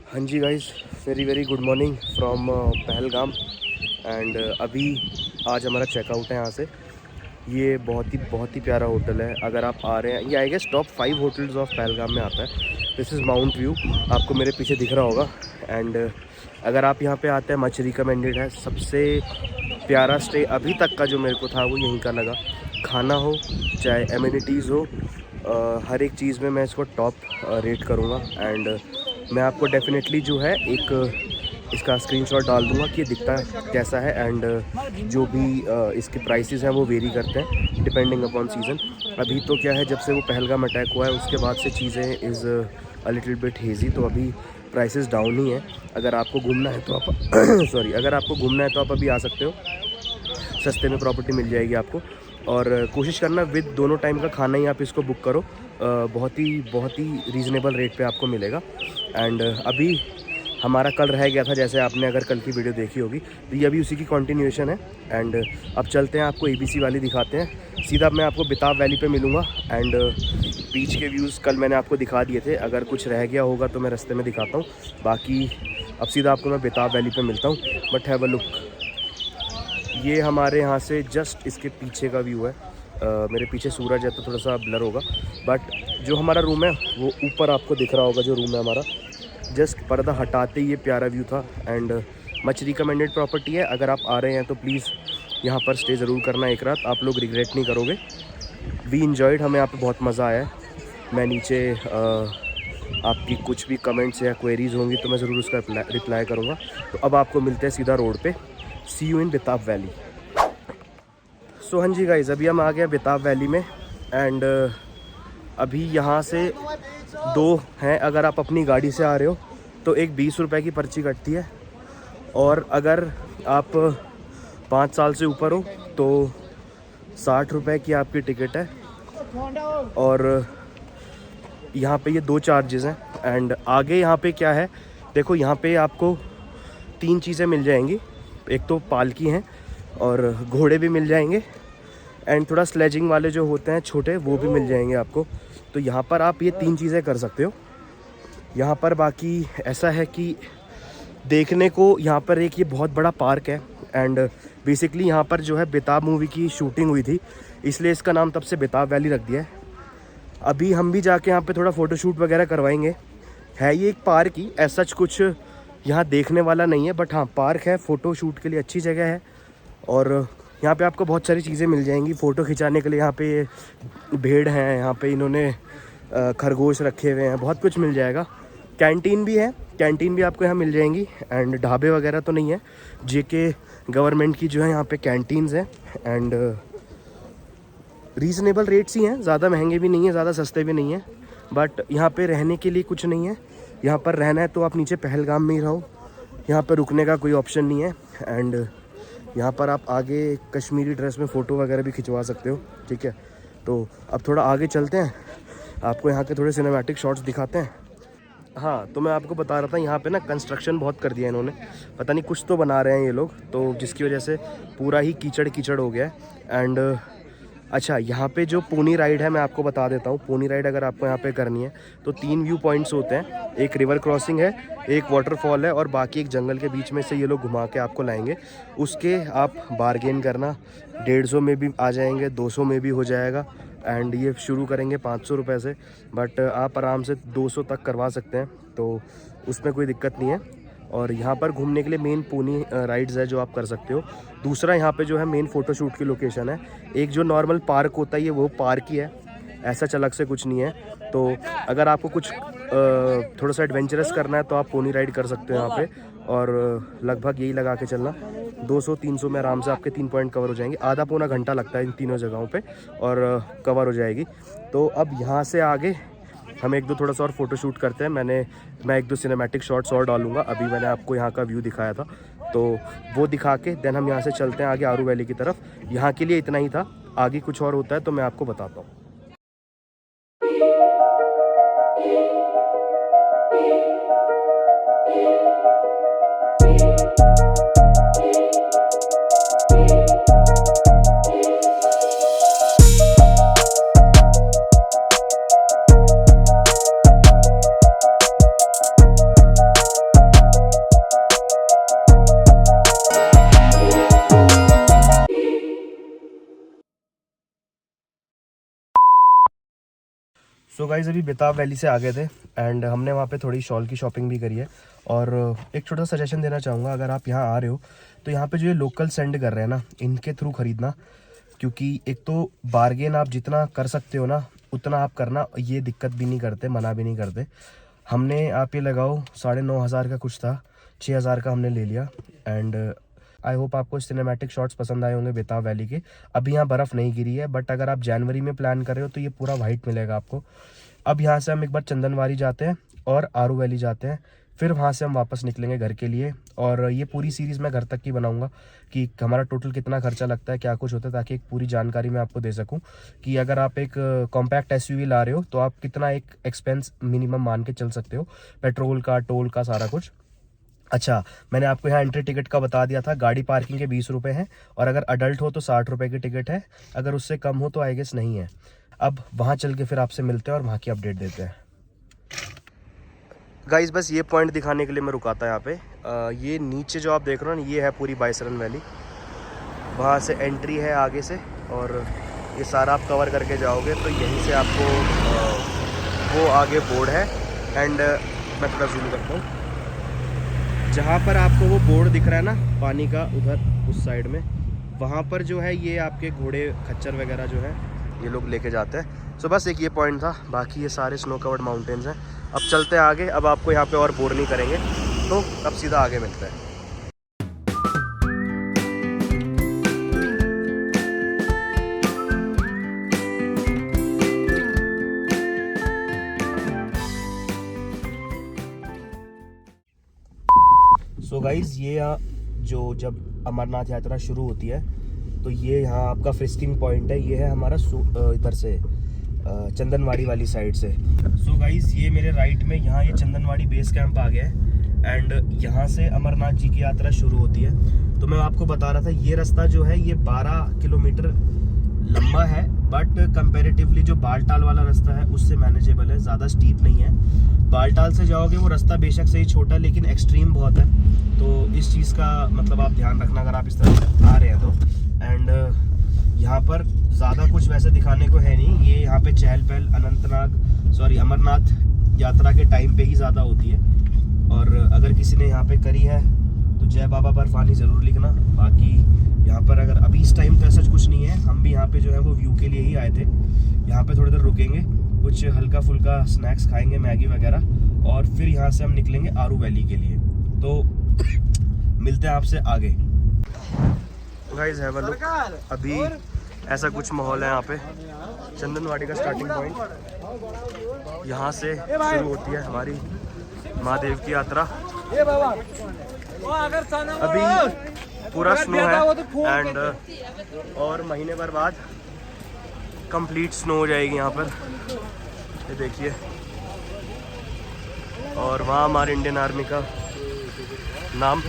हाँ जी guys, very very good morning from Pahalgam. And अभी आज हमारा चेकआउट है यहाँ से। ये बहुत ही प्यारा होटल है। अगर आप आ रहे हैं, ये I guess top 5 hotels of Pahalgam में आता है। दिस इज़ माउंट व्यू, आपको मेरे पीछे दिख रहा होगा। एंड अगर आप यहाँ पे आते हैं, मच रिकमेंडेड है। सबसे प्यारा स्टे अभी तक का जो मेरे को था वो यहीं का लगा। खाना हो चाहे एमिनिटीज़ हो, हर एक चीज़ में मैं इसको टॉप रेट करूँगा। एंड मैं आपको डेफिनेटली जो है एक इसका स्क्रीनशॉट डाल दूंगा कि ये दिखता कैसा है। एंड जो भी इसके प्राइसेस हैं वो वेरी करते हैं डिपेंडिंग अपॉन सीज़न। अभी तो क्या है, जब से वो पहलगाम अटैक हुआ है उसके बाद से चीज़ें इज़ अ लिटिल बिट हेज़ी, तो अभी प्राइसेस डाउन ही हैं। अगर आपको घूमना है तो आप सॉरी, अगर आपको घूमना है तो आप अभी आ सकते हो। सस्ते में प्रॉपर्टी मिल जाएगी आपको। और कोशिश करना विद दोनों टाइम का खाना ही आप इसको बुक करो। बहुत ही रीज़नेबल रेट पे आपको मिलेगा। एंड अभी हमारा कल रह गया था, जैसे आपने अगर कल की वीडियो देखी होगी, तो ये अभी उसी की कंटिन्यूएशन है। एंड अब चलते हैं, आपको एबीसी वाली दिखाते हैं। सीधा मैं आपको बेताब वैली पे मिलूँगा। एंड बीच के व्यूज़ कल मैंने आपको दिखा दिए थे, अगर कुछ रह गया होगा तो मैं रास्ते में दिखाता हूँ। बाकी अब सीधा आपको मैं बेताब वैली पे मिलता हूँ। बट हैव अ लुक, ये हमारे यहाँ से जस्ट इसके पीछे का व्यू है। मेरे पीछे सूरज है तो थोड़ा सा ब्लर होगा, बट जो हमारा रूम है वो ऊपर आपको दिख रहा होगा। जो रूम है हमारा, जस्ट पर्दा हटाते ही ये प्यारा व्यू था। एंड मच रिकमेंडेड प्रॉपर्टी है। अगर आप आ रहे हैं तो प्लीज़ यहाँ पर स्टे ज़रूर करना एक रात, आप लोग रिग्रेट नहीं करोगे। वी इन्जॉयड, हमें यहाँ पे बहुत मज़ा आया है। मैं नीचे आपकी कुछ भी कमेंट्स या क्वेरीज़ होंगी तो मैं ज़रूर उसका रिप्लाई करूँगा। तो अब आपको मिलते हैं सीधा रोड पे। सी यू इन बेताब वैली। सो हाँ जी गाइज़, अभी हम आ गए बेताब वैली में। एंड अभी यहाँ से दो हैं। अगर आप अपनी गाड़ी से आ रहे हो तो एक 20 रुपये की पर्ची कटती है, और अगर आप 5 साल से ऊपर हो तो 60 रुपये की आपकी टिकट है। और यहाँ पे ये दो चार्जेस हैं। एंड आगे यहाँ पे क्या है, देखो यहाँ पे आपको 3 चीज़ें मिल जाएंगी। एक तो पालकी हैं और घोड़े भी मिल जाएंगे। एंड थोड़ा स्लेजिंग वाले जो होते हैं छोटे, वो भी मिल जाएंगे आपको। तो यहाँ पर आप ये 3 चीज़ें कर सकते हो। यहाँ पर बाकी ऐसा है कि देखने को यहाँ पर एक ये बहुत बड़ा पार्क है। एंड बेसिकली यहाँ पर जो है बेताब मूवी की शूटिंग हुई थी, इसलिए इसका नाम तब से बेताब वैली रख दिया है। अभी हम भी जाके यहाँ पे थोड़ा फ़ोटोशूट वगैरह करवाएंगे। है ये एक पार्क ही, ऐसा कुछ यहाँ देखने वाला नहीं है, बट हाँ पार्क है, फ़ोटो शूट के लिए अच्छी जगह है। और यहाँ पे आपको बहुत सारी चीज़ें मिल जाएंगी फ़ोटो खिंचाने के लिए। यहाँ पे भेड़ हैं, यहाँ पे इन्होंने खरगोश रखे हुए हैं, बहुत कुछ मिल जाएगा। कैंटीन भी है, कैंटीन भी आपको यहाँ मिल जाएंगी। एंड ढाबे वगैरह तो नहीं है, जेके गवर्नमेंट की जो है यहाँ पे कैंटीन्स हैं। एंड रीज़नेबल रेट्स ही हैं, ज़्यादा महंगे भी नहीं है, ज़्यादा सस्ते भी नहीं है। बट यहाँ पे रहने के लिए कुछ नहीं है। यहाँ पर रहना है तो आप नीचे पहलगाम में ही रहो, यहाँ पर रुकने का कोई ऑप्शन नहीं है। एंड यहाँ पर आप आगे कश्मीरी ड्रेस में फ़ोटो वगैरह भी खिंचवा सकते हो, ठीक है। तो अब थोड़ा आगे चलते हैं, आपको यहाँ के थोड़े सिनेमैटिक शॉट्स दिखाते हैं। हाँ, तो मैं आपको बता रहा था, यहाँ पे ना कंस्ट्रक्शन बहुत कर दिया इन्होंने, पता नहीं कुछ तो बना रहे हैं ये लोग, तो जिसकी वजह से पूरा ही कीचड़ कीचड़ हो गया है। एंड अच्छा, यहाँ पे जो पोनी राइड है मैं आपको बता देता हूँ। पोनी राइड अगर आपको यहाँ पे करनी है तो 3 व्यू पॉइंट्स होते हैं। एक रिवर क्रॉसिंग है, एक वाटरफॉल है, और बाकी एक जंगल के बीच में से ये लोग घुमा के आपको लाएंगे। उसके आप बारगेन करना, 150 में भी आ जाएंगे, 200 में भी हो जाएगा। एंड ये शुरू करेंगे 500 रुपये से, बट आप आराम से 200 तक करवा सकते हैं, तो उसमें कोई दिक्कत नहीं है। और यहाँ पर घूमने के लिए मेन पोनी राइड्स है जो आप कर सकते हो। दूसरा यहाँ पे जो है मेन फ़ोटोशूट की लोकेशन है। एक जो नॉर्मल पार्क होता है, ये वो पार्क ही है, ऐसा अलग से कुछ नहीं है। तो अगर आपको कुछ थोड़ा सा एडवेंचरस करना है तो आप पोनी राइड कर सकते हो यहाँ पे। और लगभग यही लगा के चलना, 200-300 में आराम से आपके 3 पॉइंट कवर हो जाएंगे। आधा पौना घंटा लगता है इन तीनों जगहों पे, और कवर हो जाएगी। तो अब यहाँ से आगे हम एक दो थोड़ा सा और फ़ोटो शूट करते हैं। मैं एक दो सिनेमैटिक शॉट्स और डालूंगा। अभी मैंने आपको यहाँ का व्यू दिखाया था, तो वो दिखा के देन हम यहाँ से चलते हैं आगे आरू वैली की तरफ। यहाँ के लिए इतना ही था, आगे कुछ और होता है तो मैं आपको बताता हूँ। सो गाइस अभी बेताब वैली से आ गए थे एंड हमने वहाँ पे थोड़ी शॉल की शॉपिंग भी करी है। और एक छोटा सा सजेशन देना चाहूँगा, अगर आप यहाँ आ रहे हो तो यहाँ पे जो ये लोकल सेंड कर रहे हैं ना, इनके थ्रू ख़रीदना, क्योंकि एक तो बार्गेन आप जितना कर सकते हो ना उतना आप करना, ये दिक्कत भी नहीं करते, मना भी नहीं करते। हमने आप ये लगाओ 9,500 का कुछ था, 6,000 का हमने ले लिया। एंड आई होप आपको सिनेमैटिक शॉट्स पसंद आए होंगे बेताब वैली के। अभी यहाँ बर्फ़ नहीं गिरी है, बट अगर आप जनवरी में प्लान कर रहे हो तो ये पूरा वाइट मिलेगा आपको। अब यहाँ से हम एक बार चंदनवारी जाते हैं और आरू वैली जाते हैं, फिर वहाँ से हम वापस निकलेंगे घर के लिए। और ये पूरी सीरीज़ मैं घर तक की बनाऊंगा कि हमारा टोटल कितना खर्चा लगता है, क्या कुछ होता है, ताकि एक पूरी जानकारी मैं आपको दे सकूं कि अगर आप एक कॉम्पैक्ट एसयूवी ला रहे हो तो आप कितना एक एक्सपेंस मिनिमम मान के चल सकते हो, पेट्रोल का, टोल का, सारा कुछ। अच्छा, मैंने आपको यहाँ एंट्री टिकट का बता दिया था। गाड़ी पार्किंग के 20 रुपये हैं, और अगर अडल्ट हो तो 60 रुपये की टिकट है, अगर उससे कम हो तो आई गेस नहीं है। अब वहाँ चल के फिर आपसे मिलते हैं और वहाँ की अपडेट देते हैं। गाइस बस ये पॉइंट दिखाने के लिए मैं रुका था यहाँ पे। ये नीचे जो आप देख रहे हो ना, ये है पूरी बाइसरन वैली। वहाँ से एंट्री है आगे से, और ये सारा आप कवर करके जाओगे तो यहीं से आपको वो आगे बोर्ड है। एंड मैं थोड़ा जूम करता हूँ, जहाँ पर आपको वो बोर्ड दिख रहा है ना पानी का, उधर उस साइड में, वहाँ पर जो है ये आपके घोड़े, खच्चर वगैरह जो है ये लोग लेके जाते हैं। सो बस एक ये पॉइंट था, बाकी ये सारे स्नो कवर्ड माउंटेन्स हैं। अब चलते हैं आगे। अब आपको यहाँ पे और बोर नहीं करेंगे, तो अब सीधा आगे मिलते हैं। सो गाइज ये यहाँ जो जब अमरनाथ यात्रा शुरू होती है तो ये यहाँ आपका फ्रिस्किंग पॉइंट है। ये है हमारा इधर से चंदनवाड़ी वाली साइड से। सो गाइज ये मेरे राइट में यहाँ ये चंदनवाड़ी बेस कैंप आ गया है, एंड यहाँ से अमरनाथ जी की यात्रा शुरू होती है। तो मैं आपको बता रहा था, ये रास्ता जो है ये 12 किलोमीटर लंबा है, बट कंपैरेटिवली जो बालटाल वाला रास्ता है उससे मैनेजेबल है, ज़्यादा स्टीप नहीं है। बालटाल से जाओगे वो रास्ता बेशक से ही छोटा, लेकिन एक्सट्रीम बहुत है। तो इस चीज़ का मतलब आप ध्यान रखना अगर आप इस तरह से आ रहे हैं तो। एंड यहाँ पर ज़्यादा कुछ वैसे दिखाने को है नहीं। ये यहाँ पे चहल पहल अमरनाथ यात्रा के टाइम पे ही ज़्यादा होती है। और अगर किसी ने यहाँ पे करी है तो जय बाबा बर्फानी ज़रूर लिखना। बाकी यहाँ पर अगर अभी इस टाइम तो ऐसा कुछ नहीं है। हम भी यहाँ पे जो है वो व्यू के लिए ही आए थे। यहाँ पे थोड़ी देर रुकेंगे, कुछ हल्का फुल्का स्नैक्स खाएंगे, मैगी वगैरह, और फिर यहाँ से हम निकलेंगे आरू वैली के लिए। तो मिलते हैं आपसे आगे। गाइस हैव अ लुक, अभी ऐसा कुछ माहौल है यहाँ पे। चंदनवाड़ी का स्टार्टिंग पॉइंट यहाँ से शुरू होती है हमारी महादेव की यात्रा। अभी पूरा स्नो है, एंड और महीने भर बाद कंप्लीट स्नो हो जाएगी यहाँ पर, ये देखिए। और वहाँ हमारे इंडियन आर्मी का नाम।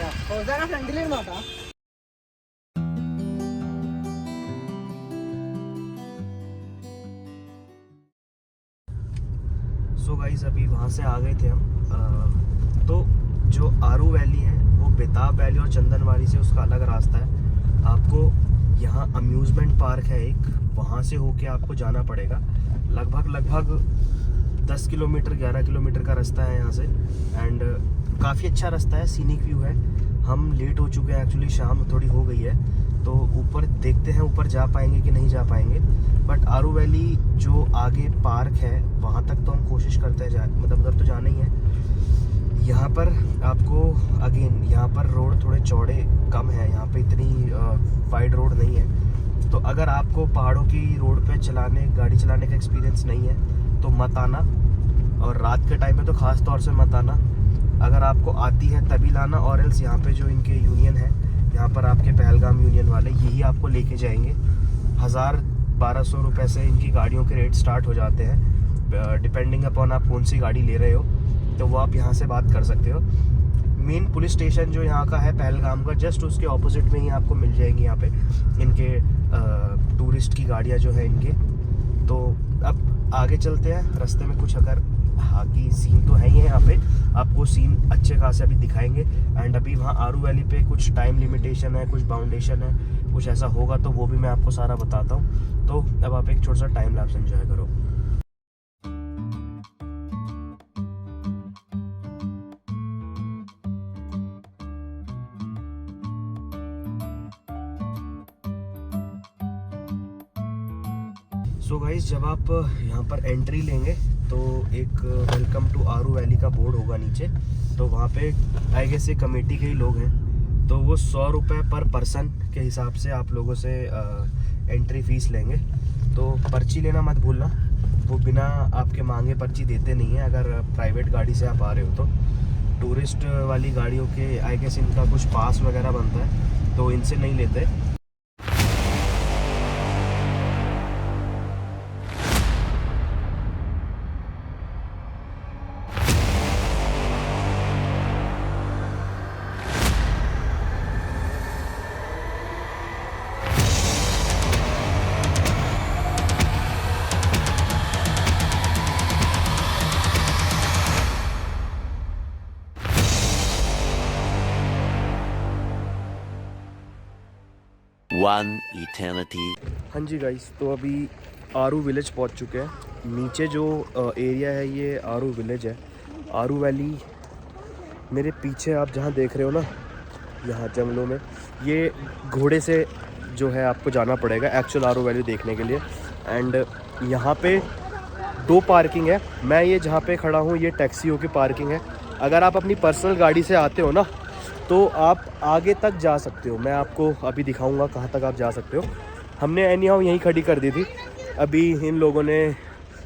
सो गाइस अभी वहाँ से आ गए थे हम। तो जो आरू वैली है वो बेताब वैली और चंदनवाड़ी से उसका अलग रास्ता है। आपको यहाँ अम्यूज़मेंट पार्क है एक, वहाँ से होके आपको जाना पड़ेगा। लगभग 10 किलोमीटर 11 किलोमीटर का रास्ता है यहाँ से, एंड काफ़ी अच्छा रास्ता है, सीनिक व्यू है। हम लेट हो चुके हैं एक्चुअली, शाम थोड़ी हो गई है, तो ऊपर देखते हैं ऊपर जा पाएंगे कि नहीं जा पाएंगे। बट आरू वैली जो आगे पार्क है वहाँ तक तो हम कोशिश करते हैं मतलब उधर तो जाना ही है। यहाँ पर आपको अगेन यहाँ पर रोड थोड़े चौड़े कम है, यहाँ पे इतनी वाइड रोड नहीं है। तो अगर आपको पहाड़ों की रोड पे गाड़ी चलाने का एक्सपीरियंस नहीं है तो मत आना, और रात के टाइम पे तो ख़ास तौर से मत आना। अगर आपको आती है तभी लाना, और एल्स यहाँ पे जो इनके यूनियन है, यहाँ पर आपके पहलगाम यूनियन वाले यही आपको लेके जाएंगे। 1000-1200 रुपये से इनकी गाड़ियों के रेट स्टार्ट हो जाते हैं, डिपेंडिंग अपॉन आप कौन सी गाड़ी ले रहे हो, तो वो आप यहाँ से बात कर सकते हो। मेन पुलिस स्टेशन जो यहाँ का है पहलगाम का, जस्ट उसके ऑपोजिट में ही आपको मिल जाएगी यहाँ पे इनके टूरिस्ट की गाड़ियाँ जो है इनके। तो अब आगे चलते हैं, रास्ते में कुछ अगर की सीन तो है ही है यहाँ पे, आपको सीन अच्छे खासे अभी दिखाएंगे। एंड अभी वहाँ आरू वैली पे कुछ टाइम लिमिटेशन है, कुछ बाउंडेशन है, कुछ ऐसा होगा तो वो भी मैं आपको सारा बताता हूँ। तो अब आप एक छोटा सा टाइम लैप्स एंजॉय करो। सो गाइस, जब आप यहाँ पर एंट्री लेंगे तो एक वेलकम टू आरू वैली का बोर्ड होगा नीचे। तो वहाँ पे आई गेस ये कमेटी के ही लोग हैं, तो वो 100 रुपये पर पर्सन के हिसाब से आप लोगों से एंट्री फ़ीस लेंगे। तो पर्ची लेना मत भूलना, वो बिना आपके मांगे पर्ची देते नहीं है। अगर प्राइवेट गाड़ी से आप आ रहे हो तो टूरिस्ट वाली गाड़ियों के आई गेस इनका कुछ पास वगैरह बनता है, तो इनसे नहीं लेते। One eternity. हाँ जी गाइस, तो अभी आरू विलेज पहुंच चुके हैं। नीचे जो एरिया है ये आरू विलेज है। आरू वैली मेरे पीछे आप जहाँ देख रहे हो ना, यहाँ जंगलों में, ये घोड़े से जो है आपको जाना पड़ेगा एक्चुअल आरू वैली देखने के लिए। एंड यहाँ पे 2 पार्किंग है। मैं ये जहाँ पे खड़ा हूँ ये टैक्सियों की पार्किंग है। अगर आप अपनी पर्सनल गाड़ी से आते हो ना तो आप आगे तक जा सकते हो। मैं आपको अभी दिखाऊंगा कहाँ तक आप जा सकते हो। हमने एनी हाउ यहीं खड़ी कर दी थी। अभी इन लोगों ने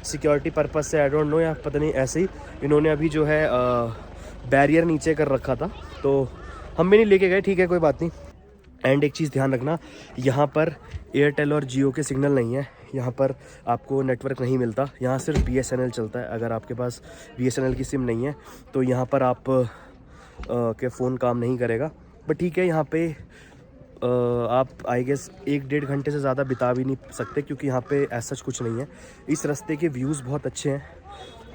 सिक्योरिटी पर्पस से, आई डोंट नो, या पता नहीं, ऐसे ही इन्होंने अभी जो है बैरियर नीचे कर रखा था, तो हम भी नहीं लेके गए। ठीक है, कोई बात नहीं। एंड एक चीज़ ध्यान रखना, यहाँ पर एयरटेल और जियो के सिग्नल नहीं है। यहाँ पर आपको नेटवर्क नहीं मिलता। यहाँ सिर्फ BSNL चलता है। अगर आपके पास BSNL की सिम नहीं है तो यहाँ पर आप के फ़ोन काम नहीं करेगा। बट ठीक है, यहाँ पे आप आई गेस 1-1.5 घंटे से ज़्यादा बिता भी नहीं सकते, क्योंकि यहाँ पे ऐसा कुछ नहीं है। इस रास्ते के व्यूज़ बहुत अच्छे हैं।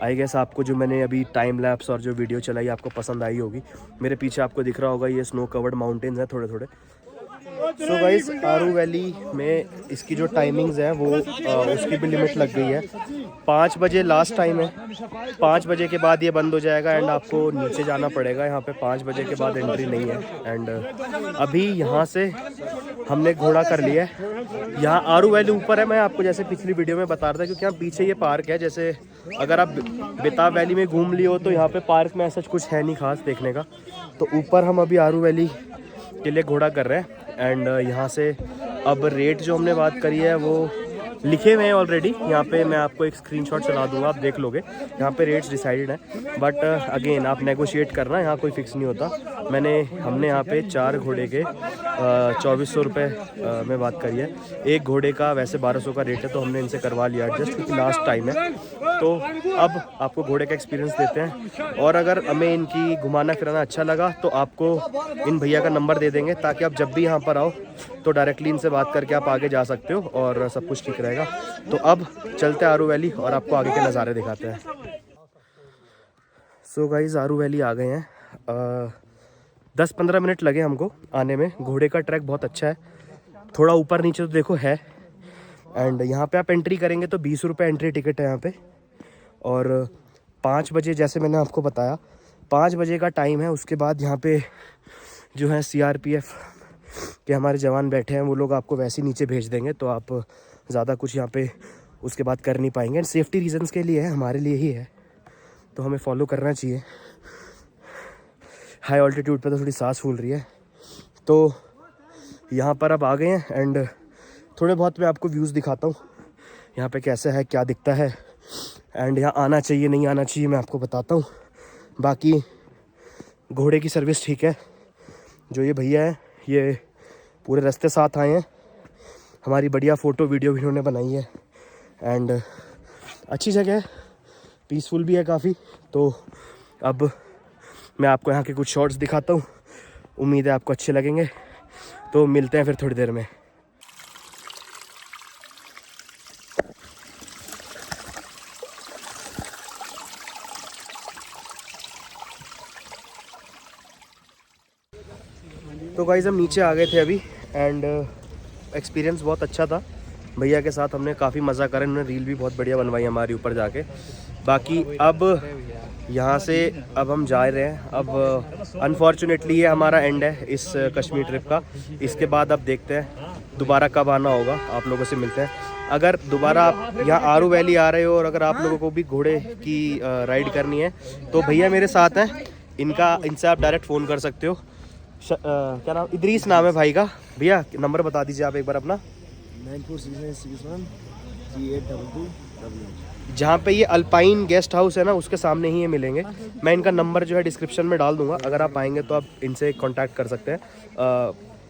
आई गेस आपको जो मैंने अभी टाइम लैप्स और जो वीडियो चलाई आपको पसंद आई होगी। मेरे पीछे आपको दिख रहा होगा ये स्नो कवर्ड माउंटेन्स हैं थोड़े थोड़े। सो गाइस, आरू वैली में इसकी जो टाइमिंग्स हैं वो उसकी भी लिमिट लग गई है। 5 बजे लास्ट टाइम है। 5 बजे के बाद ये बंद हो जाएगा एंड आपको नीचे जाना पड़ेगा। यहाँ पे 5 बजे के बाद एंट्री नहीं है। एंड अभी यहाँ से हमने घोड़ा कर लिया है। यहाँ आरू वैली ऊपर है। मैं आपको जैसे पिछली वीडियो में बता रहा था, क्योंकि यहाँ पीछे ये पार्क है। जैसे अगर आप बेताब वैली में घूम लिए हो तो यहाँ पे पार्क में ऐसा कुछ है नहीं खास देखने का। तो ऊपर हम अभी आरू वैली के लिए घोड़ा कर रहे हैं। एंड यहाँ से अब रेट जो हमने बात करी है वो लिखे हुए हैं ऑलरेडी। यहाँ पे मैं आपको एक स्क्रीनशॉट चला दूंगा, आप देख लोगे। यहाँ पे रेट्स डिसाइडेड हैं, बट अगेन आप नेगोशिएट करना, यहाँ कोई फिक्स नहीं होता। हमने यहाँ पे 4 घोड़े के 2400 रुपये में बात करी है। एक घोड़े का वैसे 1200 का रेट है, तो हमने इनसे करवा लिया एडजस्ट, क्योंकि लास्ट टाइम है। तो अब आपको घोड़े का एक्सपीरियंस देते हैं, और अगर हमें इनकी घुमाना फिराना अच्छा लगा तो आपको इन भैया का नंबर दे देंगे, ताकि आप जब भी यहाँ पर आओ तो डायरेक्टली इनसे बात करके आप आगे जा सकते हो और सब कुछ ठीक रहेगा। तो अब चलते हैं आरू वैली और आपको आगे के नज़ारे दिखाते हैं। सो गाइस, आरू वैली आ गए हैं। 10-15 मिनट लगे हमको आने में। घोड़े का ट्रैक बहुत अच्छा है, थोड़ा ऊपर नीचे तो देखो है। एंड यहाँ पे आप एंट्री करेंगे तो 20 रुपये एंट्री टिकट है यहाँ पे। और 5 बजे, जैसे मैंने आपको बताया, 5 बजे का टाइम है। उसके बाद यहाँ पे जो है CRPF के हमारे जवान बैठे हैं, वो लोग आपको वैसे ही नीचे भेज देंगे। तो आप ज़्यादा कुछ यहाँ पे उसके बाद कर नहीं पाएंगे। एंड सेफ्टी रीजंस के लिए है, हमारे लिए ही है, तो हमें फॉलो करना चाहिए। हाई ऑल्टीट्यूड पे तो थोड़ी सांस फूल रही है। तो यहाँ पर अब आ गए हैं एंड थोड़े बहुत मैं आपको व्यूज़ दिखाता हूँ यहाँ पे कैसा है, क्या दिखता है। एंड यहाँ आना चाहिए नहीं आना चाहिए मैं आपको बताता हूँ। बाकी घोड़े की सर्विस ठीक है। जो ये भैया है ये पूरे रास्ते साथ आए हैं, हमारी बढ़िया फ़ोटो वीडियो भी इन्होंने बनाई है। एंड अच्छी जगह है, पीसफुल भी है काफ़ी। तो अब मैं आपको यहाँ के कुछ शॉट्स दिखाता हूँ, उम्मीद है आपको अच्छे लगेंगे। तो मिलते हैं फिर थोड़ी देर में। तो गाइस, हम नीचे आ गए थे अभी एंड एक्सपीरियंस बहुत अच्छा था। भैया के साथ हमने काफ़ी मज़ा करा, उन्होंने रील भी बहुत बढ़िया बनवाई हमारी ऊपर जाके। बाकी अब यहाँ से अब हम जा रहे हैं। अब अनफॉर्चुनेटली ये हमारा एंड है इस कश्मीर ट्रिप का। इसके बाद अब देखते हैं दोबारा कब आना होगा, आप लोगों से मिलते हैं। अगर दोबारा आप यहाँ आरू वैली आ रहे हो और अगर आप लोगों को भी घोड़े की राइड करनी है तो भैया मेरे साथ हैं, इनसे आप डायरेक्ट फ़ोन कर सकते हो। क्या नाम, इदरीस नाम है भाई का। भैया नंबर बता दीजिए आप एक बार अपना। 9469613822। जहाँ पे ये अल्पाइन गेस्ट हाउस है ना, उसके सामने ही ये मिलेंगे। मैं इनका नंबर जो है डिस्क्रिप्शन में डाल दूंगा, अगर आप आएंगे तो आप इनसे कांटेक्ट कर सकते हैं।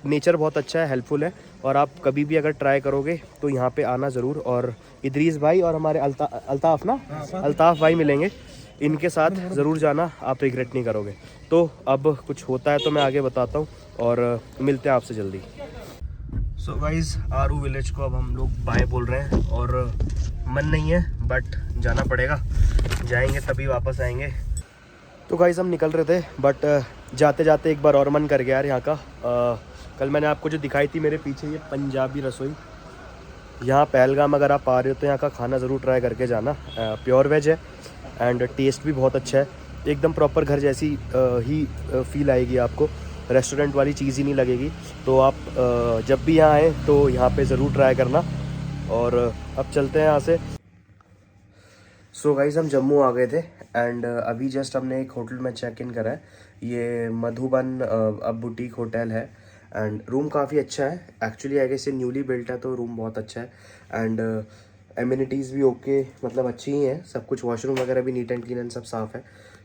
नेचर बहुत अच्छा है, हेल्पफुल है, और आप कभी भी अगर ट्राई करोगे तो यहाँ पे आना ज़रूर। और इदरीस भाई और हमारे अल्ताफ़ ना, अल्ताफ़ भाई मिलेंगे, इनके साथ ज़रूर जाना, आप रिग्रेट नहीं करोगे। तो अब कुछ होता है तो मैं आगे बताता हूँ, और मिलते हैं आपसे जल्दी। सो गाइस, आरू विलेज को अब हम लोग बाय बोल रहे हैं, और मन नहीं है बट जाना पड़ेगा, जाएंगे तभी वापस आएंगे। तो गाइस हम निकल रहे थे बट जाते जाते एक बार और मन कर गया यार यहाँ का। कल मैंने आपको जो दिखाई थी मेरे पीछे, ये पंजाबी रसोई, यहाँ पहलगाम अगर आप आ रहे हो तो यहाँ का खाना ज़रूर ट्राई करके जाना। प्योर वेज है एंड टेस्ट भी बहुत अच्छा है, एकदम प्रॉपर घर जैसी ही फील आएगी आपको, रेस्टोरेंट वाली चीज़ ही नहीं लगेगी। तो आप जब भी यहाँ आए तो यहाँ पे ज़रूर ट्राई करना। और अब चलते हैं यहाँ से। सो गाइस हम जम्मू आ गए थे एंड अभी जस्ट हमने एक होटल में चेक इन करा है, ये मधुबन अब बुटीक होटल है। एंड रूम काफ़ी अच्छा है, एक्चुअली आई गेस ये न्यूली बिल्ट है तो रूम बहुत अच्छा है। एंड एमिनिटीज़ भी ओके, मतलब अच्छी ही हैं, सब कुछ, वॉशरूम वगैरह भी नीट एंड क्लीन एंड सब साफ़ है।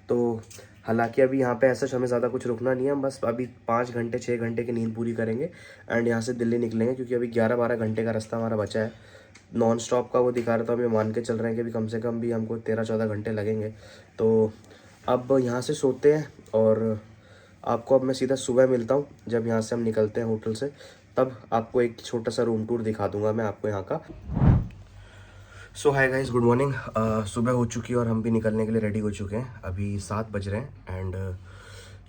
तो हालांकि अभी यहाँ पे ऐसा हमें ज़्यादा कुछ रुकना नहीं है, हम बस अभी 5 घंटे 6 घंटे की नींद पूरी करेंगे एंड यहाँ से दिल्ली निकलेंगे, क्योंकि अभी 11-12 घंटे का रास्ता हमारा बचा है। नॉन स्टॉप का वो दिखा रहा था, हमें मान के चल रहे हैं कि अभी कम से कम भी हमको 13-14 घंटे लगेंगे। तो अब यहाँ से सोते हैं और आपको अब मैं सीधा सुबह मिलता हूँ, जब यहाँ से हम निकलते हैं होटल से, तब आपको एक छोटा सा रूम टूर दिखा दूँगा मैं आपको यहाँ का। सो हाय गाइस, गुड मॉर्निंग। सुबह हो चुकी है और हम भी निकलने के लिए रेडी हो चुके हैं। अभी 7 बज रहे हैं एंड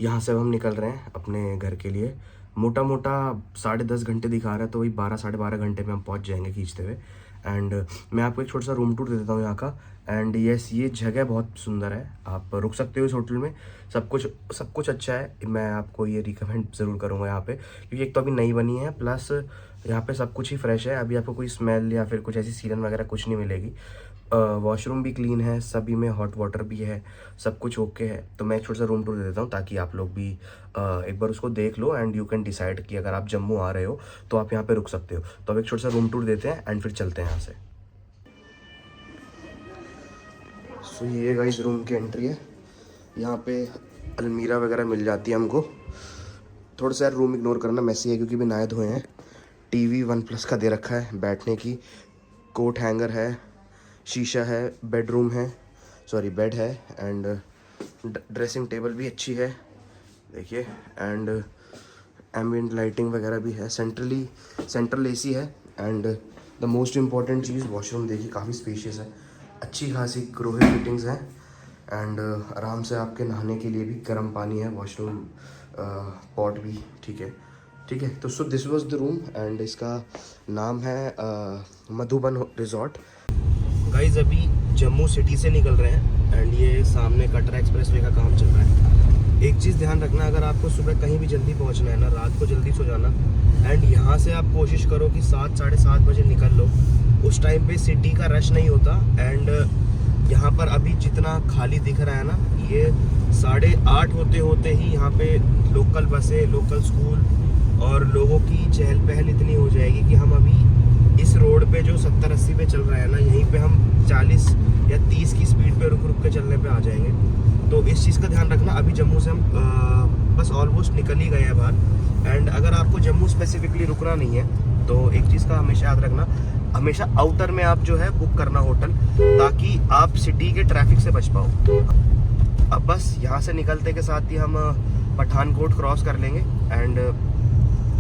यहाँ से हम निकल रहे हैं अपने घर के लिए। मोटा मोटा 10.5 घंटे दिखा रहा है, तो वही 12-12.5 घंटे में हम पहुँच जाएंगे खींचते हुए। एंड मैं आपको एक छोटा सा रूम टूर दे देता हूँ यहाँ का। एंड यस, ये जगह बहुत सुंदर है, आप रुक सकते हो इस होटल में, सब कुछ अच्छा है। मैं आपको ये रिकमेंड ज़रूर करूँगा यहाँ पे, क्योंकि एक तो अभी नई बनी है, प्लस यहाँ पे सब कुछ ही फ्रेश है। अभी आपको कोई स्मेल या फिर कुछ ऐसी सीलन वगैरह कुछ नहीं मिलेगी। वॉशरूम भी क्लीन है, सभी में हॉट वाटर भी है, सब कुछ ओके है। तो मैं एक छोटा सा रूम टूर दे देता हूँ ताकि आप लोग भी एक बार उसको देख लो एंड यू कैन डिसाइड कि अगर आप जम्मू आ रहे हो तो आप यहाँ पे रुक सकते हो। तो अब एक छोटा सा रूम टूर देते हैं एंड फिर चलते हैं यहाँ से। सो ये गाइस रूम की एंट्री है, यहाँ पे अलमीरा वगैरह मिल जाती है हमको। थोड़ा सा रूम इग्नोर करना, मैसी है क्योंकि भी नहाए धोए हैं। टीवी 1+ का दे रखा है बैठने की, कोट हैंगर है, शीशा है, बेडरूम है, सॉरी बेड है, एंड ड्रेसिंग टेबल भी अच्छी है देखिए। एंड एम्बिएंट लाइटिंग वगैरह भी है, सेंट्रल एसी है। And the most important cheese, washroom देखिए काफ़ी स्पेशियस है, अच्छी खासी क्रोहे फिटिंग्स हैं। एंड आराम से आपके नहाने के लिए भी गर्म पानी है, वॉशरूम पॉट भी ठीक है। तो so this was the room and इसका नाम है मधुबन रिजॉर्ट। गाइज अभी जम्मू सिटी से निकल रहे हैं एंड ये सामने कटरा एक्सप्रेसवे का काम चल रहा है। एक चीज़ ध्यान रखना, अगर आपको सुबह कहीं भी जल्दी पहुंचना है ना, रात को जल्दी सो जाना। एंड यहाँ से आप कोशिश करो कि 7-7:30 बजे निकल लो, उस टाइम पे सिटी का रश नहीं होता। एंड यहाँ पर अभी जितना खाली दिख रहा है ना, ये 8:30 होते ही यहाँ पे लोकल बसें, लोकल स्कूल और लोगों की चहल पहल इतनी हो जाएगी कि हम अभी इस रोड पे जो 70-80 पे चल रहा है ना, यहीं पे हम 40 या 30 की स्पीड पे रुक के चलने पे आ जाएंगे। तो इस चीज़ का ध्यान रखना। अभी जम्मू से हम बस ऑलमोस्ट निकल ही गए हैं बाहर। एंड अगर आपको जम्मू स्पेसिफिकली रुकना नहीं है तो एक चीज़ का हमेशा याद रखना, हमेशा आउटर में आप जो है बुक करना होटल, ताकि आप सिटी के ट्रैफिक से बच पाओ। अब बस यहाँ से निकलते के साथ ही हम पठानकोट क्रॉस कर लेंगे एंड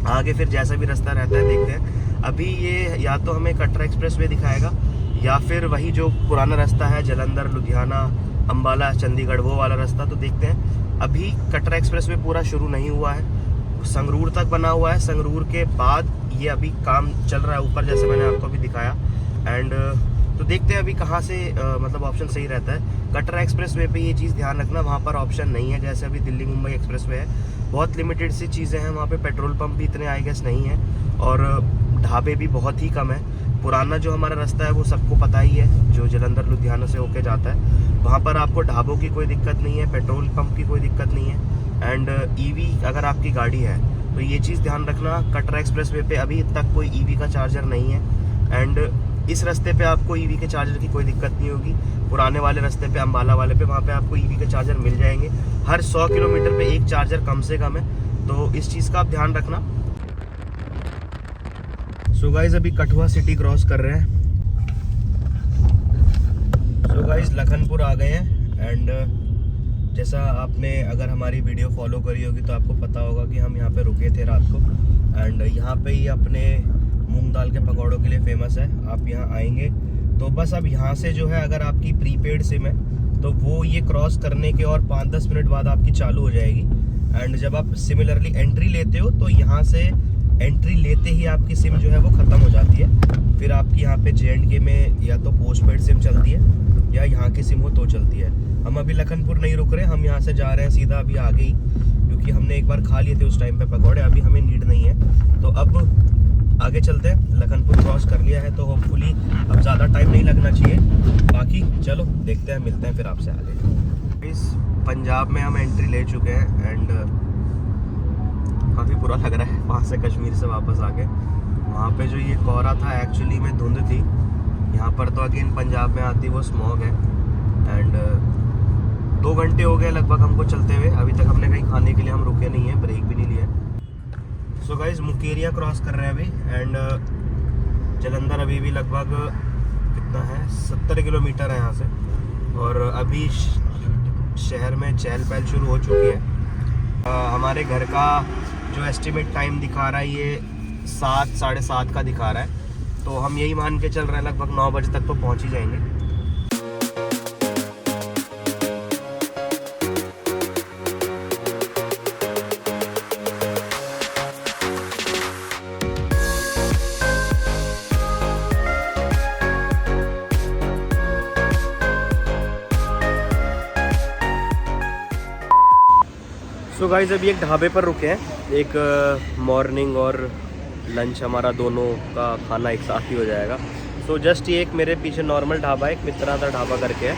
आगे फिर जैसा भी रास्ता रहता है देखते हैं। अभी ये या तो हमें कटरा एक्सप्रेसवे दिखाएगा या फिर वही जो पुराना रास्ता है जलंधर, लुधियाना, अंबाला, चंडीगढ़, वो वाला रास्ता। तो देखते हैं। अभी कटरा एक्सप्रेसवे पूरा शुरू नहीं हुआ है, संगरूर तक बना हुआ है। संगरूर के बाद ये अभी काम चल रहा है ऊपर, जैसे मैंने आपको अभी दिखाया। एंड तो देखते हैं अभी कहाँ से मतलब ऑप्शन सही रहता है। कटरा एक्सप्रेसवे पे ये चीज़ ध्यान रखना, वहाँ पर ऑप्शन नहीं है जैसे अभी दिल्ली मुंबई एक्सप्रेसवे है, बहुत लिमिटेड सी चीज़ें हैं वहाँ पे। पेट्रोल पंप भी इतने आई गेस नहीं है और ढाबे भी बहुत ही कम है। पुराना जो हमारा रास्ता है वो सबको पता ही है, जो जलंधर लुधियाना से होके जाता है। वहाँ पर आपको ढाबों की कोई दिक्कत नहीं है, पेट्रोल पंप की कोई दिक्कत नहीं है। एंड ईवी अगर आपकी गाड़ी है तो ये चीज़ ध्यान रखना, कटरा एक्सप्रेस वे पे अभी तक कोई ईवी का चार्जर नहीं है। एंड इस रास्ते पे आपको ईवी के चार्जर की कोई दिक्कत नहीं होगी। पुराने वाले रास्ते पे, अम्बाला वाले पे, वहाँ पे आपको ईवी के चार्जर मिल जाएंगे। हर 100 किलोमीटर पे एक चार्जर कम से कम है, तो इस चीज़ का आप ध्यान रखना। सो गाइज अभी कठुआ सिटी क्रॉस कर रहे हैं। सो गाइज लखनपुर आ गए हैं। एंड जैसा आपने अगर हमारी वीडियो फॉलो करी होगी तो आपको पता होगा कि हम यहाँ पे रुके थे रात को। एंड यहाँ पे ही अपने मूंग दाल के पकौड़ों के लिए फेमस है। आप यहाँ आएंगे तो बस अब यहाँ से जो है, अगर आपकी प्रीपेड सिम है तो वो ये क्रॉस करने के और 5-10 मिनट बाद आपकी चालू हो जाएगी। एंड जब आप सिमिलरली एंट्री लेते हो तो यहाँ से एंट्री लेते ही आपकी सिम जो है वो ख़त्म हो जाती है। फिर आपकी यहाँ पे J&K में या तो पोस्टपेड सिम चलती है या यहाँ की सिम हो तो चलती है। हम अभी लखनपुर नहीं रुक रहे, हम यहाँ से जा रहे हैं सीधा अभी आगे ही, क्योंकि हमने एक बार खा लिए थे उस टाइम पे पकौड़े, अभी हमें नीड नहीं है। तो अब आगे चलते हैं। लखनपुर क्रॉस कर लिया है तो होपफुली अब ज़्यादा टाइम नहीं लगना चाहिए। बाकी चलो देखते हैं, मिलते हैं फिर आपसे आगे। इस पंजाब में हम एंट्री ले चुके हैं एंड काफ़ी बुरा लग रहा है वहाँ से कश्मीर से वापस आके। वहाँ पे जो ये कोहरा था एक्चुअली में धुंध थी, यहाँ पर तो अगेन पंजाब में आती वो स्मॉग है। एंड 2 घंटे हो गए लगभग हमको चलते हुए, अभी तक हमने कहीं खाने के लिए हम रुके नहीं है, ब्रेक भी नहीं लिया। सो गाइस मुकेरिया क्रॉस कर रहे हैं अभी। एंड जलंधर अभी भी लगभग कितना है, 70 किलोमीटर है यहाँ से। और अभी शहर में चहल पहल शुरू हो चुकी है। हमारे घर का जो एस्टिमेट टाइम दिखा रहा है ये 7 साढ़े 7 का दिखा रहा है, तो हम यही मान के चल रहे हैं लगभग 9 बजे तक तो पहुँच ही जाएंगे। सो गाइस अभी एक ढाबे पर रुके हैं। एक मॉर्निंग और लंच हमारा दोनों का खाना एक साथ ही हो जाएगा। सो जस्ट ये एक मेरे पीछे नॉर्मल ढाबा है, एक मित्रादा ढाबा करके है,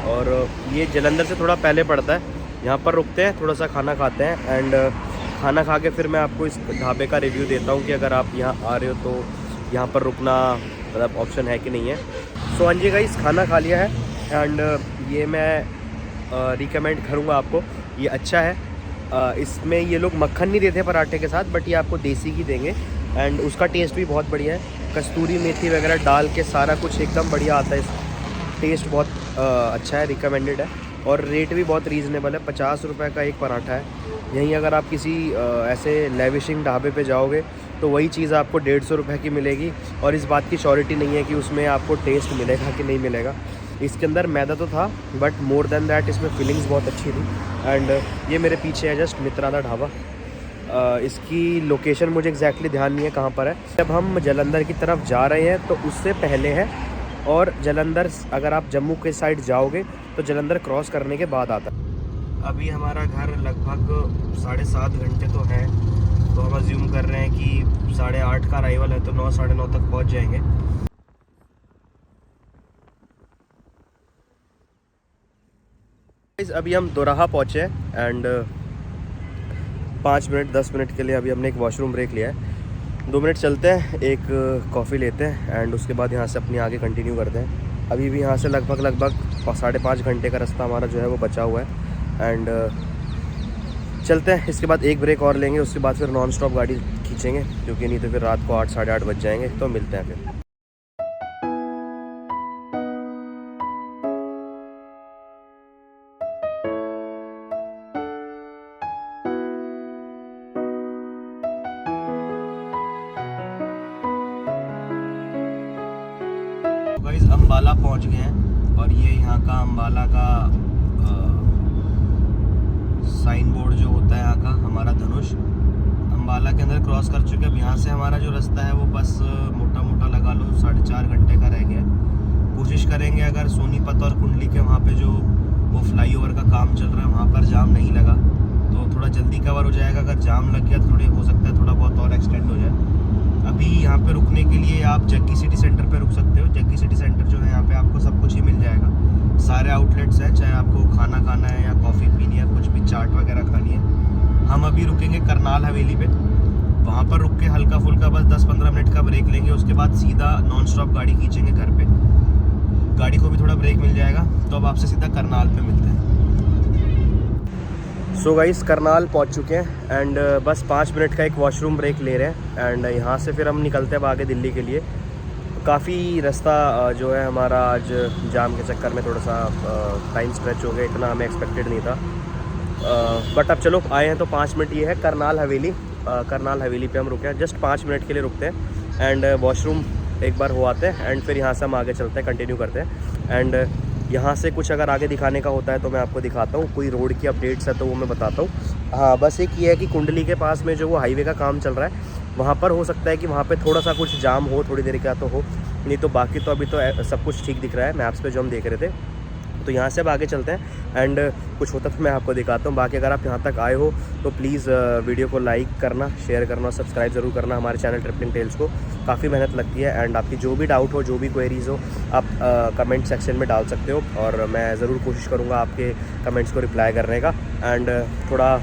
और ये जलंधर से थोड़ा पहले पड़ता है। यहाँ पर रुकते हैं, थोड़ा सा खाना खाते हैं। एंड खाना खा के फिर मैं आपको इस ढाबे का रिव्यू देता हूँ कि अगर आप यहाँ आ रहे हो तो यहाँ पर रुकना मतलब ऑप्शन है कि नहीं है। सो हाँ जी गाइस खाना खा लिया है एंड ये मैं रिकमेंड करूँगा आपको, ये अच्छा है। इसमें ये लोग मक्खन नहीं देते पराठे के साथ, बट ये आपको देसी घी देंगे एंड उसका टेस्ट भी बहुत बढ़िया है। कस्तूरी मेथी वगैरह डाल के सारा कुछ एकदम बढ़िया आता है। टेस्ट बहुत अच्छा है, रिकमेंडेड है। और रेट भी बहुत रीज़नेबल है, 50 रुपये का एक पराठा है। यहीं अगर आप किसी ऐसे लेविशिंग ढाबे पे जाओगे तो वही चीज़ आपको 150 रुपये की मिलेगी। और इस बात की श्योरिटी नहीं है कि उसमें आपको टेस्ट मिलेगा कि नहीं मिलेगा। इसके अंदर मैदा तो था बट मोर देन दैट इसमें फीलिंग्स बहुत अच्छी थी। एंड ये मेरे पीछे है जस्ट मित्रादा ढाबा। इसकी लोकेशन मुझे एग्जैक्टली ध्यान नहीं है कहाँ पर है। जब हम जलंधर की तरफ जा रहे हैं तो उससे पहले है, और जलंधर अगर आप जम्मू के साइड जाओगे तो जलंधर क्रॉस करने के बाद आता है। अभी हमारा घर लगभग 7.5 घंटे तो है, तो हम अज्यूम कर रहे हैं कि 8:30 का अराइवल है तो 9 साढ़े 9 तक पहुँच जाएंगे। अभी हम दोराहा पहुँचे हैं एंड 5 मिनट 10 मिनट के लिए अभी हमने एक वॉशरूम ब्रेक लिया है। 2 मिनट चलते हैं, एक कॉफ़ी लेते हैं एंड उसके बाद यहाँ से अपनी आगे कंटिन्यू करते हैं। अभी भी यहाँ से लगभग 5.5 घंटे का रास्ता हमारा जो है वो बचा हुआ है। एंड चलते हैं, इसके बाद एक ब्रेक और लेंगे, उसके बाद फिर नॉन स्टॉप गाड़ी खींचेंगे, क्योंकि नहीं तो फिर रात को 8 साढ़े 8 बज जाएंगे। तो मिलते हैं फिर। अम्बाला पहुंच गए हैं और ये यहाँ का अम्बाला का साइन बोर्ड जो होता है यहाँ का, हमारा धनुष अम्बाला के अंदर क्रॉस कर चुके हैं। अब यहाँ से हमारा जो रास्ता है वो बस मोटा मोटा लगा लो 4.5 घंटे का रह गया। कोशिश करेंगे अगर सोनीपत और कुंडली के वहाँ पे जो वो फ्लाईओवर का काम चल रहा है वहाँ पर जाम नहीं लगा तो थोड़ा जल्दी कवर हो जाएगा। अगर जाम लग गया तो थोड़ी हो सकता है थोड़ा बहुत और एक्सटेंड हो जाए। अभी यहाँ पे रुकने के लिए आप जग्गी सिटी सेंटर पे रुक सकते हो। जग्गी सिटी सेंटर जो है यहाँ पे आपको सब कुछ ही मिल जाएगा, सारे आउटलेट्स हैं, चाहे आपको खाना खाना है या कॉफ़ी पीनी है, कुछ भी चाट वगैरह खानी है। हम अभी रुकेंगे करनाल हवेली पे, वहाँ पर रुक के हल्का फुल्का बस 10-15 मिनट का ब्रेक लेंगे, उसके बाद सीधा नॉन स्टॉप गाड़ी खींचेंगे घर पे। गाड़ी को भी थोड़ा ब्रेक मिल जाएगा, तो अब आपसे सीधा करनाल पे मिलते हैं। सो गाइस करनाल पहुंच चुके हैं एंड बस 5 मिनट का एक वॉशरूम ब्रेक ले रहे हैं एंड यहाँ से फिर हम निकलते हैं आगे दिल्ली के लिए। काफ़ी रास्ता जो है हमारा आज जाम के चक्कर में थोड़ा सा टाइम स्ट्रेच हो गया, इतना हमें एक्सपेक्टेड नहीं था, बट अब चलो आए हैं तो 5 मिनट ये है करनाल हवेली। करनाल हवेली पे हम रुके हैं, जस्ट 5 मिनट के लिए रुकते हैं एंड वॉशरूम एक बार हो आते हैं एंड फिर यहाँ से हम आगे चलते हैं, कंटिन्यू करते हैं। एंड यहाँ से कुछ अगर आगे दिखाने का होता है तो मैं आपको दिखाता हूँ, कोई रोड की अपडेट्स है तो वो मैं बताता हूँ। हाँ बस एक ये है कि कुंडली के पास में जो वो हाईवे का काम चल रहा है, वहाँ पर हो सकता है कि वहाँ पे थोड़ा सा कुछ जाम हो, थोड़ी देर का तो हो, नहीं तो बाकी तो अभी तो सब कुछ ठीक दिख रहा है मैप्स पे जो हम देख रहे थे। तो यहाँ से अब आगे चलते हैं एंड कुछ होता तो मैं आपको दिखाता हूँ। बाकी अगर आप यहाँ तक आए हो तो प्लीज़ वीडियो को लाइक करना, शेयर करना और सब्सक्राइब ज़रूर करना हमारे चैनल ट्रिपलिंग टेल्स को। काफ़ी मेहनत लगती है एंड आपकी जो भी डाउट हो, जो भी क्वेरीज़ हो, आप कमेंट सेक्शन में डाल सकते हो और मैं ज़रूर कोशिश करूँगा आपके कमेंट्स को रिप्लाई करने का एंड थोड़ा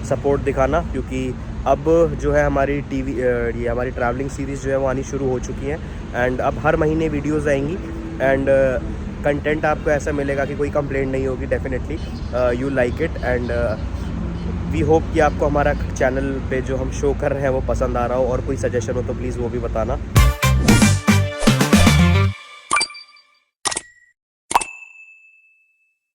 सपोर्ट दिखाना, क्योंकि अब जो है हमारी ये हमारी ट्रैवलिंग सीरीज़ जो है वो आनी शुरू हो चुकी है एंड अब हर महीने वीडियोज़ आएंगी एंड कंटेंट आपको ऐसा मिलेगा कि कोई कंप्लेंट नहीं होगी। Definitely you like it and we hope कि आपको हमारा चैनल पे जो हम शो कर रहे हैं वो पसंद आ रहा हो, और कोई सजेशन हो तो प्लीज़ वो भी बताना।